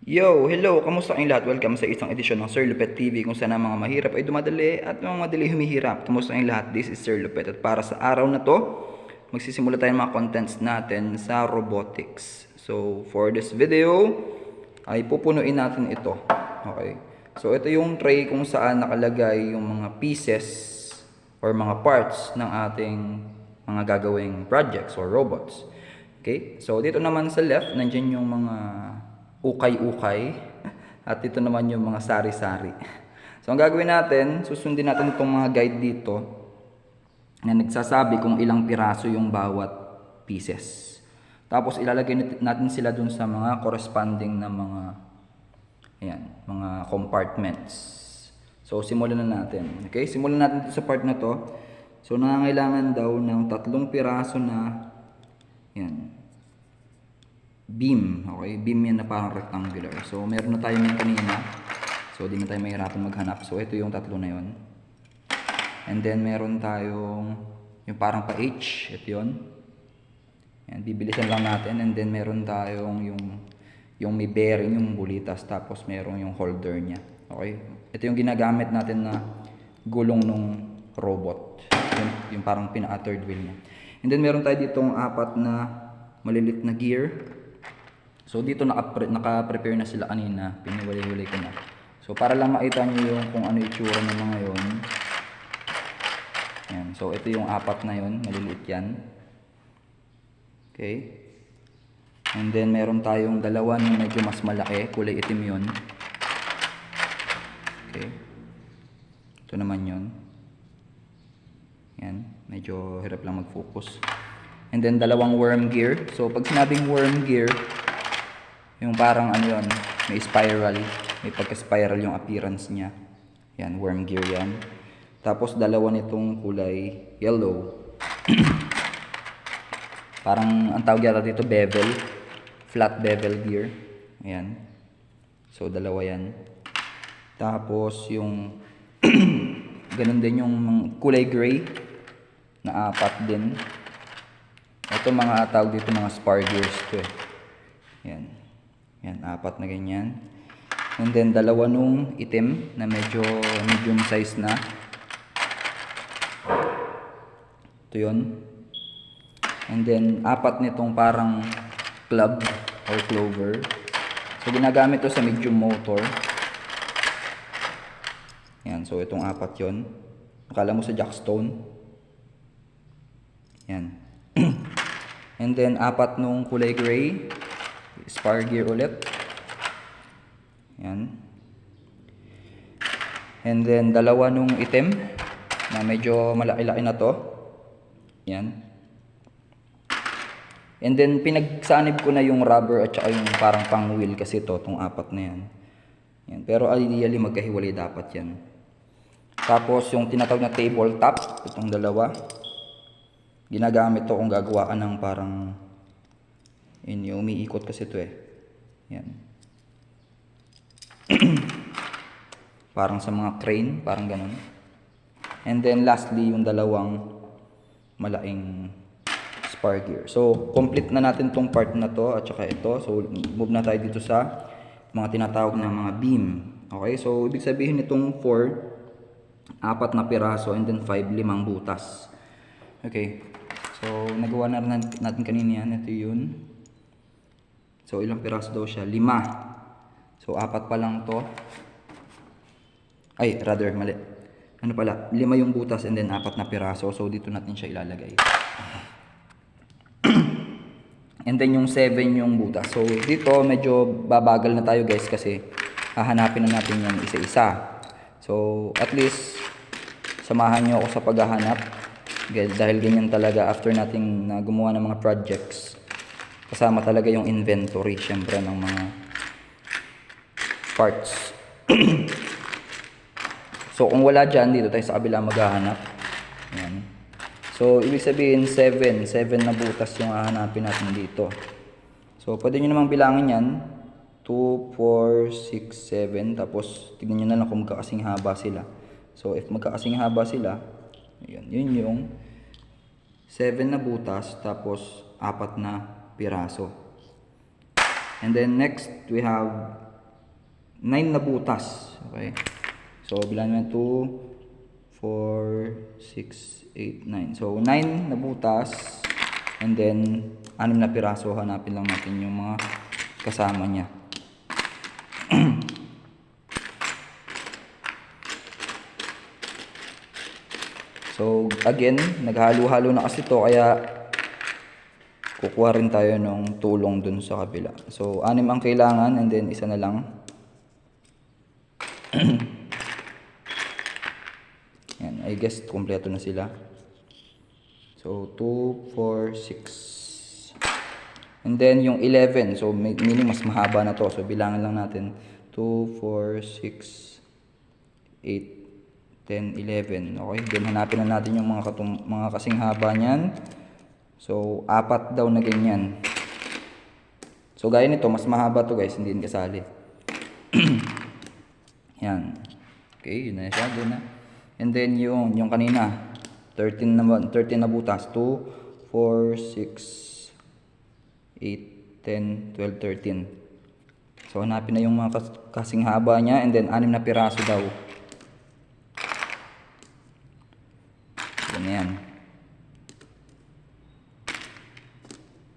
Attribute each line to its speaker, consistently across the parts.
Speaker 1: Yo, hello, kamusta kayong lahat? Welcome sa isang edisyon ng Sir Lupet TV kung saan ang mga mahirap ay dumadali at mga madali humihirap. Kamusta kayong lahat? This is Sir Lupet at para sa araw na to, magsisimula tayo ng mga contents natin sa robotics. So, for this video, ay pupunuin natin ito. Okay. So, ito yung tray kung saan nakalagay yung mga pieces or mga parts ng ating mga gagawing projects or robots. Okay? So, dito naman sa left, nandiyan yung mga ukay-ukay at ito naman yung mga sari-sari. So ang gagawin natin, susundin natin itong mga guide dito na nagsasabi kung ilang piraso yung bawat pieces. Tapos ilalagay natin sila dun sa mga corresponding na mga compartments. So simulan na natin. Okay, simulan natin sa part na to. So nangangailangan daw ng 3 piraso na beam. Okay, beam yan na parang rectangular. So meron na tayo yan kanina. So di na tayo mahirapan maghanap. So ito yung 3 na yon. And then meron tayong yung parang pa H. Ito yun. Yan, bibilisan lang natin. And then meron tayong yung may bearing, yung bulitas. Tapos meron yung holder niya. Okay. Ito yung ginagamit natin na gulong nung robot. Yung parang pinaka-third wheel niya. And then meron tayo ditong 4 na malilit na gear. So dito naka-prepare na sila kanina, piniwalay-hulay ko na. So para lang makita niyo yung kung ano itsura ng mga yon. Yan. So ito yung 4 na yon, maliliit yan. Okay. And then meron tayong 2 na medyo mas malaki, kulay itim yon. Okay. Ito naman yon. Yan, medyo hirap lang mag-focus. And then 2 worm gear. So pag sinabing worm gear, yung parang ano yun, may spiral, may pagka-spiral yung appearance niya. Yan, worm gear yan. Tapos 2 nitong kulay yellow. Parang ang tawag yata dito bevel, flat bevel gear. Ayan. So 2 yan. Tapos yung ganun din yung kulay gray na 4 din. Ito mga tawag dito mga spar gears to eh. Yan. Yan, 4 na ganyan. And then 2 nung itim na medyo medium size na. Ito yun. And then 4 nitong parang club or clover. So ginagamit to sa medium motor. Yan, so itong 4 yun. Akala mo sa jackstone. Yan. And then 4 nung kulay gray. Spar gear ulit. Yan. And then 2 nung itim na medyo malaki-laki na to. Yan. And then pinagsanib ko na yung rubber at saka yung parang pang wheel kasi to, tong 4 na yan. Yan. Pero ideally magkahiwalay dapat yan. Tapos yung tinatawag na tabletop, itong 2. Ginagamit to kung gagawa ka ng parang umiikot kasi ito eh. Yan. Parang sa mga crane, parang ganun. And then lastly, yung 2 malaking spar gear. So, complete na natin tong part na to at saka ito. So, move na tayo dito sa mga tinatawag na mga beam. Okay? So, ibig sabihin nitong 4 na piraso and then 5 butas. Okay. So, nagawa na natin kanina yan. Ito yun. So, ilang piraso daw siya? 5. So, 4 pa lang to. Ay, rather, mali. Ano pala? 5 yung butas and then 4 na piraso. So, dito natin siya ilalagay. And then, yung 7 yung butas. So, dito, medyo babagal na tayo guys kasi hahanapin na natin yung isa-isa. So, at least, samahan nyo ako sa paghahanap. Dahil ganyan talaga after nating gumawa ng mga projects. Kasama talaga yung inventory, syempre, ng mga parts. So, kung wala dyan, dito tayo sa kabila maghahanap. Ayan. So, ibig sabihin, 7 na butas yung hahanapin natin dito. So, pwede nyo namang bilangin yan. 2, 4, 6, 7. Tapos, tignan nyo na lang kung magkakasing haba sila. So, if magkakasing haba sila, yun yung 7 na butas, tapos 4 na piraso. And then next, we have 9 na butas. Okay. So, bilang naman 2, 4, 6, 8, 9. So, 9 na butas. And then, 6 na piraso. Hanapin lang natin yung mga kasama niya. So, again, naghalo-halo na kasi to kaya kukuha rin tayo ng tulong dun sa kabila. So, 6 ang kailangan and then isa na lang. Yan, I guess kumpleto na sila. So, 2, 4, 6. And then yung 11, so meaning mas mahaba na to. So, bilangan lang natin. 2, 4, 6, 8, 10, 11. Okay, then hanapin na natin yung mga kasing haba niyan. So, 4 daw na ganyan. So, gaya nito, mas mahaba to guys, hindi kasali. Yan. Okay, yun na siya, doon na. And then yung kanina, 13 na butas. 2, 4, 6, 8, 10, 12, 13. So, hanapin na yung mga kasing haba niya and then 6 na piraso daw. Yan.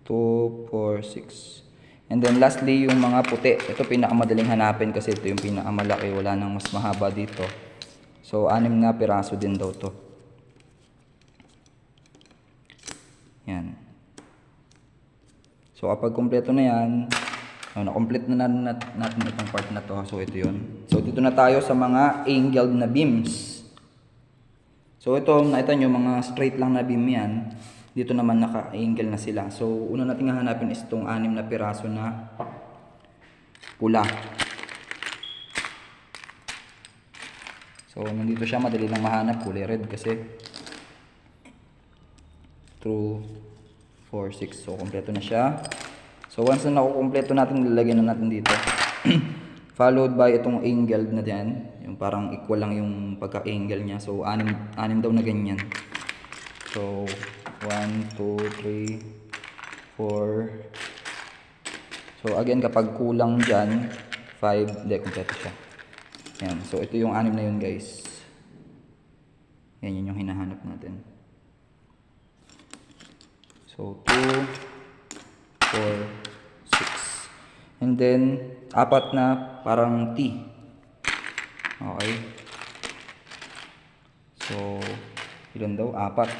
Speaker 1: 2, 4, 6. And then lastly, yung mga puti. Ito pinakamadaling hanapin kasi ito yung pinakamalaki. Wala nang mas mahaba dito. So, 6 na piraso din daw to. Yan. So, kapag kumpleto na yan, na-complete na natin itong part na to. So, ito yun. So, dito na tayo sa mga angled na beams. So ito, nakita nyo, mga straight lang na beam yan. Dito naman naka-angle na sila. So una natin hahanapin is itong 6 na piraso na pula. So nandito siya, madali lang mahanap, kulay red kasi. 2, 4, 6. So kompleto na siya. So once na nakukumpleto natin, lalagyan na natin dito. Followed by itong angled na dyan. Yung parang equal lang yung pagka-angle niya. So, 6 daw na ganyan. So, 1, 2, 3, 4. So, again, kapag kulang dyan, 5, hindi, kompleto siya. Yan. So, ito yung 6 na yun, guys. Yan, yun yung hinahanap natin. So, 2, 4, 6. And then, 4 na parang T. Okay. So, ilan daw? 4.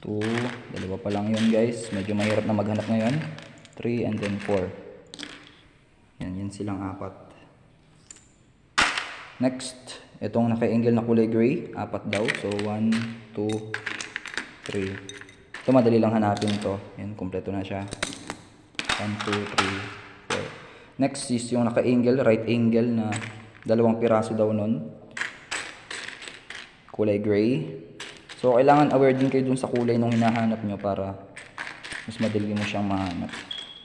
Speaker 1: 2, dalawa pa lang yun guys. Medyo mahirap na maghanap ngayon. 3 and then 4. Yan silang 4. Next, itong naka-angle na kulay gray, 4 daw. So, 1, 2, 3. Ito madali lang hanapin to. Yan, kompleto na siya. 1, 2, 3, 4. Next is yung naka-angle, right angle na 2 piraso daw nun. Kulay gray. So, kailangan aware din kayo dun sa kulay nung hinahanap nyo para mas madali mo siyang mahanap.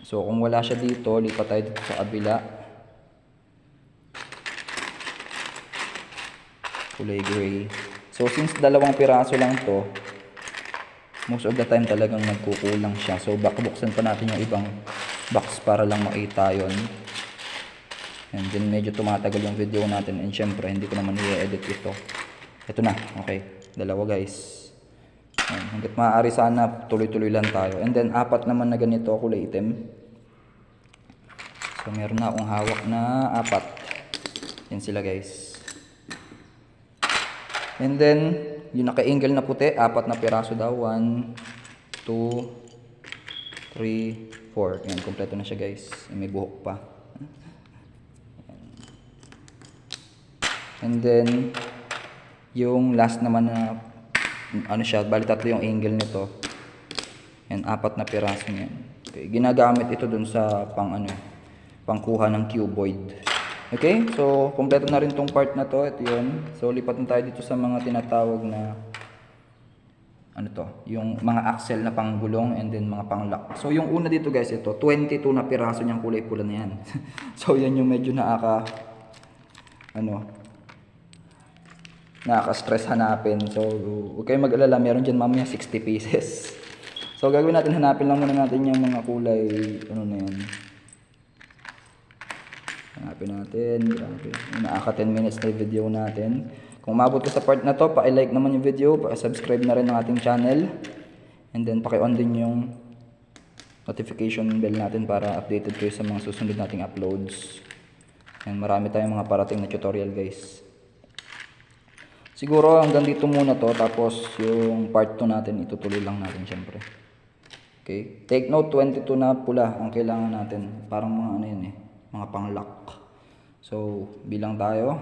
Speaker 1: So, kung wala siya dito, lipat tayo dito sa kabila. Kulay gray. So, since 2 piraso lang to, most of the time talagang nagkukulang siya. So, buksan pa natin yung ibang box para lang makita yun. And then medyo tumatagal yung video natin and syempre hindi ko naman i-edit ito. Ito na, okay. 2 guys. Hanggat maaari sana tuloy-tuloy lang tayo. And then 4 naman na ganito kulay itim. So meron na akong hawak na 4. Yan sila guys. And then yung naka-angle na puti, 4 na piraso daw. 1, 2, 3, 4. Yan, kompleto na siya guys. May buhok pa. And then yung last naman na ano siya, bali 3 yung angle nito. Yan, 4 na piraso niyan. Okay, ginagamit ito dun sa pangkuha ng cuboid. Okay, so kompleto na rin tong part na to. Ito yun. So lipat na tayo dito sa mga tinatawag na ano to, yung mga axle na panggulong and then mga panglock. So yung una dito guys, ito 22 na piraso niyang kulay pula na yan. So yan yung medyo nakaka-stress hanapin. So huwag kayong mag-alala, meron dyan mamaya 60 pieces. So gagawin natin, hanapin lang muna natin yung mga kulay ano na yan. Open natin. Grabe. Nakaka 10 minutes na yung video natin. Kung umabot ka sa part na to, paki-like naman yung video, paki-subscribe na rin ng ating channel. And then paki-on din yung notification bell natin para updated kayo sa mga susunod nating uploads. And marami tayong mga parating na tutorial guys. Siguro hanggang dito muna to, tapos yung part 2 natin itutuloy lang natin syempre. Okay? Take note, 22 na pula ang kailangan natin. Parang mga ano yun mga pang-lock. So, bilang tayo.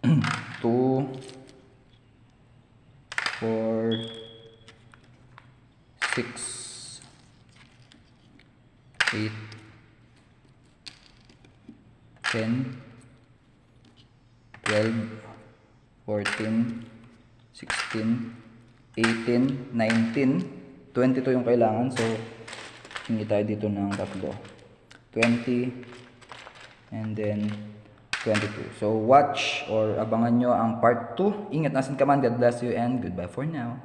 Speaker 1: 2 4 6 8 10 12 14 16 18 19 22 yung kailangan. So, hingi tayo dito ng tatlo. 20 and then 22. So, watch or abangan nyo ang part 2. Ingat, nasin ka man. God bless you and goodbye for now.